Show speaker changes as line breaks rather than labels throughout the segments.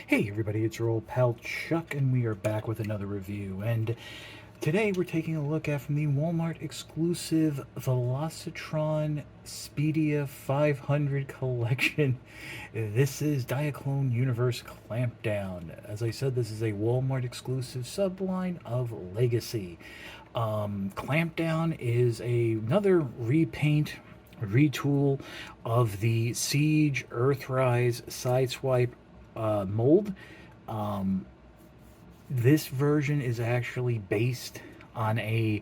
Hey everybody, it's your old pal Chuck, and we are back with another review. And today we're taking a look at from the Walmart exclusive Velocitron Speedia 500 collection. This is Diaclone Universe Clampdown. As I said, this is a Walmart exclusive subline of Legacy. Clampdown is another repaint, retool of the Siege Earthrise Sideswipe mold. Um, this version is actually based on a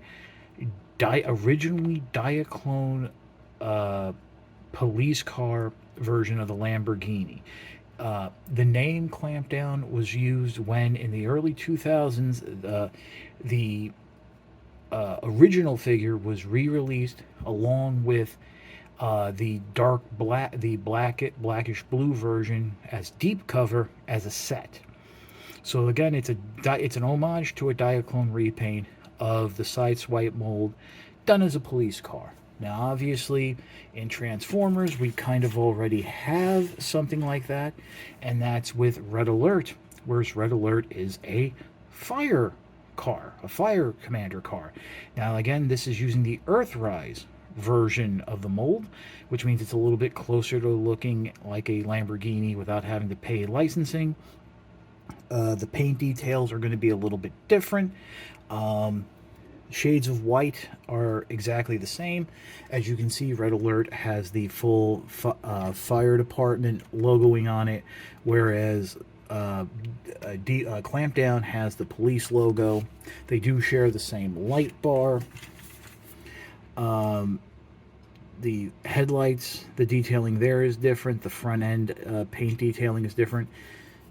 originally Diaclone uh, police car version of the Lamborghini. The name Clampdown was used when, in the early 2000s, the original figure was re-released along with the blackish blue version as deep cover as a set. So again, it's an homage to a Diaclone repaint of the Sideswipe mold done as a police car. Now, obviously, in Transformers, we kind of already have something like that, and that's with Red Alert, whereas Red Alert is a fire car, a fire commander car. Now, again, this is using the Earthrise version of the mold, which means it's a little bit closer to looking like a Lamborghini without having to pay licensing. The paint details are going to be a little bit different. Um, Shades of white are exactly the same. As you can see, Red Alert has the full fire department logoing on it, whereas Clampdown has the police logo. They do share the same light bar. The headlights, the detailing there is different. The front end paint detailing is different.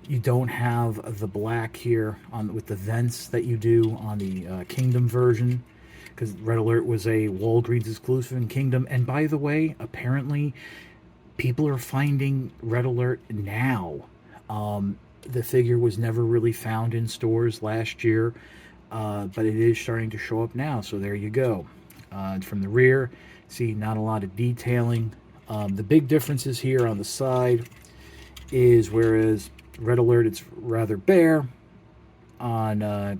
You don't have the black here on with the vents that you do on the Kingdom version, because Red Alert was a Walgreens exclusive in Kingdom. And by the way, apparently people are finding Red Alert now. The figure was never really found in stores last year, but it is starting to show up now. So there you go. From the rear, see, not a lot of detailing. The big differences here on the side is, whereas Red Alert, it's rather bare. On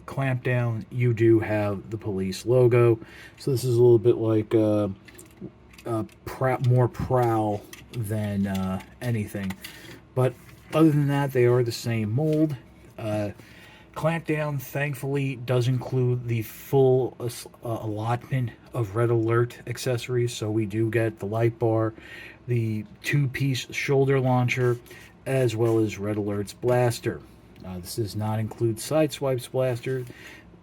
Clampdown, you do have the police logo. So this is a little bit like more prowl than anything. But other than that, they are the same mold. Clampdown, thankfully, does include the full allotment of Red Alert accessories. So we do get the light bar, the two-piece shoulder launcher, as well as Red Alert's blaster. This does not include Sideswipe's blaster,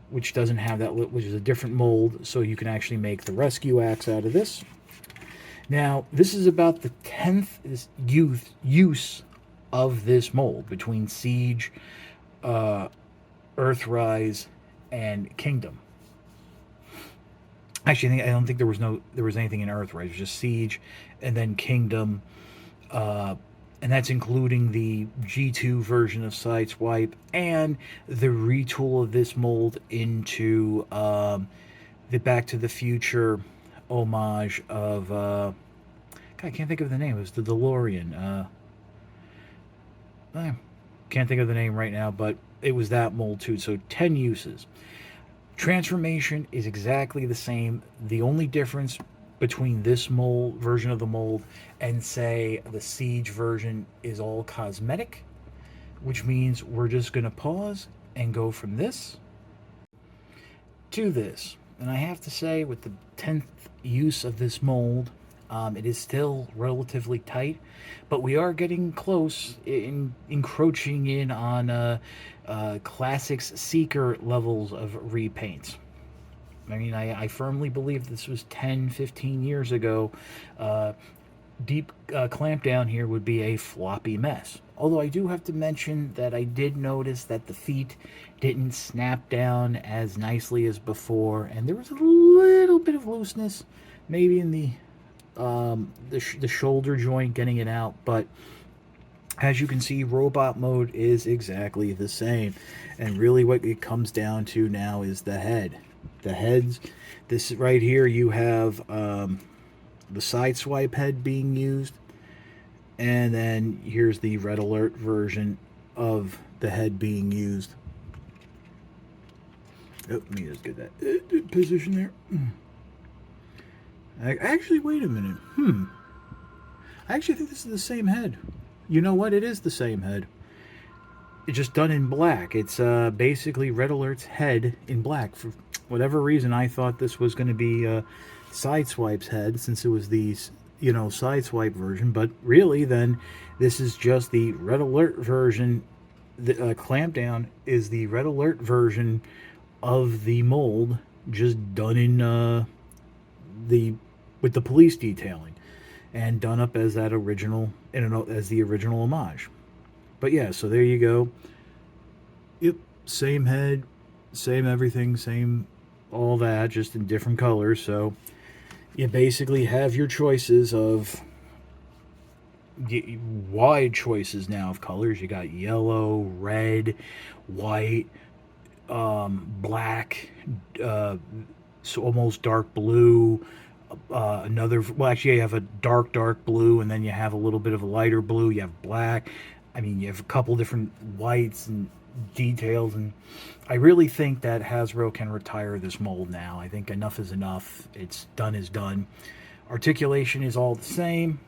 which doesn't have that, which is a different mold, so you can actually make the rescue axe out of this. Now, this is about the 10th use of this mold between Siege, Earthrise, and Kingdom. Actually, I don't think there was anything in Earthrise. It was just Siege, and then Kingdom, and that's including the G2 version of Sideswipe and the retool of this mold into the Back to the Future homage of. God, I can't think of the name. It was the DeLorean. I can't think of the name right now, but it was that mold too. So 10 uses. Transformation is exactly the same. The only difference between this mold version of the mold and, say, the Siege version is all cosmetic, which means we're just going to pause and go from this to this. And I have to say, with the 10th use of this mold, it is still relatively tight, but we are getting close, encroaching in on Classics Seeker levels of repaints. I mean, I firmly believe this was 10, 15 years ago. Deep Clampdown here would be a floppy mess. Although I do have to mention that I did notice that the feet didn't snap down as nicely as before, and there was a little bit of looseness, maybe in the shoulder joint getting it out. But as you can see, robot mode is exactly the same, and really what it comes down to now is the head. The heads, this right here, you have the Sideswipe head being used, and then here's the Red Alert version of the head being used. Oh, let me just get that position there. Actually, wait a minute. I actually think this is the same head. You know what? It is the same head. It's just done in black. It's basically Red Alert's head in black. For whatever reason, I thought this was going to be Sideswipe's head, since it was the, you know, Sideswipe version. But really, then, this is just the Red Alert version. The Clampdown is the Red Alert version of the mold, just done in with the police detailing, and done up as that original, as the original homage. But yeah, so there you go. Yep, same head, same everything, same all that, just in different colors. So you basically have your choices of wide choices now of colors. You got yellow, red, white, black, so almost dark blue. Well, actually, you have a dark blue, and then you have a little bit of a lighter blue. You have black. I mean, you have a couple different whites and details, and I really think that Hasbro can retire this mold now. I think enough is enough. It's done is done. Articulation is all the same.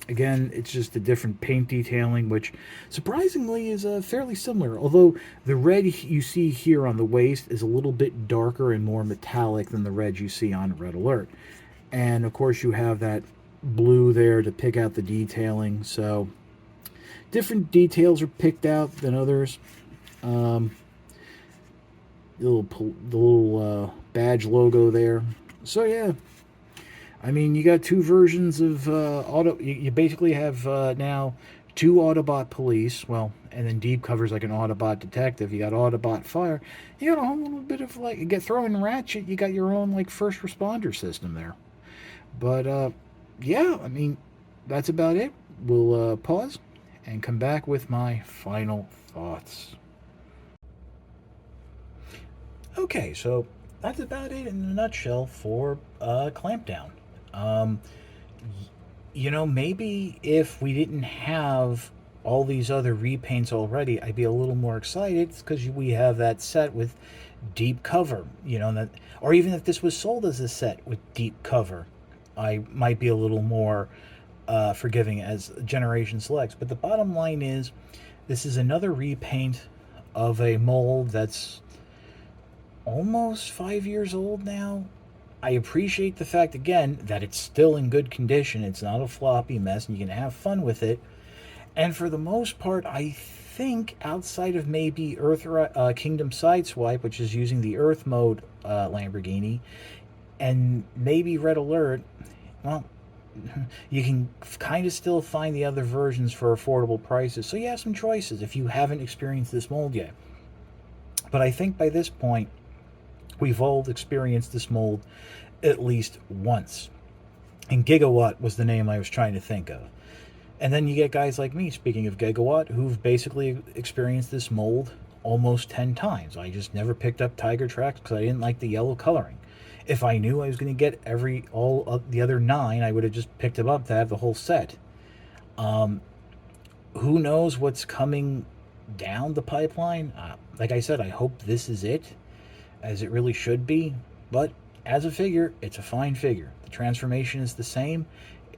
Again, it's just a different paint detailing, which surprisingly is fairly similar. Although the red you see here on the waist is a little bit darker and more metallic than the red you see on Red Alert. And of course you have that blue there to pick out the detailing. So different details are picked out than others. The little badge logo there. So yeah. I mean, you got two versions of you basically have now two Autobot police. Well, and then Deep Cover's like an Autobot detective. You got Autobot fire. You got a whole little bit of, like, you get throwing Ratchet. You got your own, like, first responder system there. But yeah, I mean, that's about it. We'll pause and come back with my final thoughts. Okay, so that's about it in a nutshell for Clampdown. You know, maybe if we didn't have all these other repaints already, I'd be a little more excited, because we have that set with Deep Cover, you know, that, or even if this was sold as a set with Deep Cover, I might be a little more forgiving as Generation Selects. But the bottom line is, this is another repaint of a mold that's almost 5 years old now. I appreciate the fact, again, that it's still in good condition. It's not a floppy mess, and you can have fun with it. And for the most part, I think, outside of maybe Earth Kingdom Sideswipe, which is using the Earth mode Lamborghini, and maybe Red Alert, well, you can kind of still find the other versions for affordable prices. So you have some choices if you haven't experienced this mold yet. But I think by this point, we've all experienced this mold at least once. And Gigawatt was the name I was trying to think of. And then you get guys like me, speaking of Gigawatt, who've basically experienced this mold almost 10 times. I just never picked up Tiger Tracks because I didn't like the yellow coloring. If I knew I was going to get all of the other 9, I would have just picked them up to have the whole set. Who knows what's coming down the pipeline? Like I said, I hope this is it, as it really should be. But as a figure, it's a fine figure. The transformation is the same.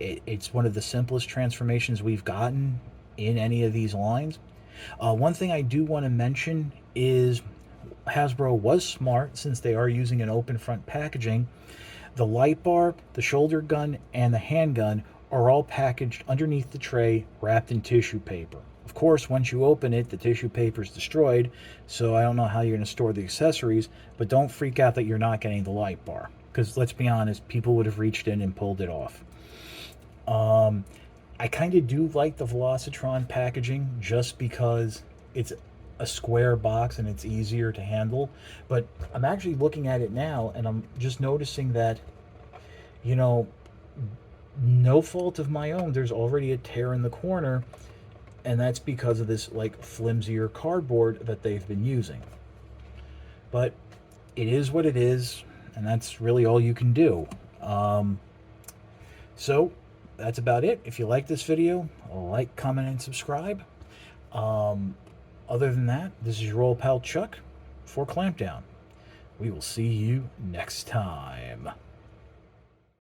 It's one of the simplest transformations we've gotten in any of these lines. One thing I do want to mention is Hasbro was smart, since they are using an open front packaging. The light bar, the shoulder gun, and the handgun are all packaged underneath the tray, wrapped in tissue paper. Of course, once you open it, the tissue paper is destroyed, so I don't know how you're going to store the accessories, but don't freak out that you're not getting the light bar, because let's be honest, people would have reached in and pulled it off. I kind of do like the Velocitron packaging, just because it's a square box and it's easier to handle. But I'm actually looking at it now, and I'm just noticing that, you know, no fault of my own, there's already a tear in the corner, and that's because of this, like, flimsier cardboard that they've been using. But it is what it is, and that's really all you can do. So that's about it. If you like this video, like, comment, and subscribe. Other than that, this is your old pal Chuck for Clampdown. We will see you next time.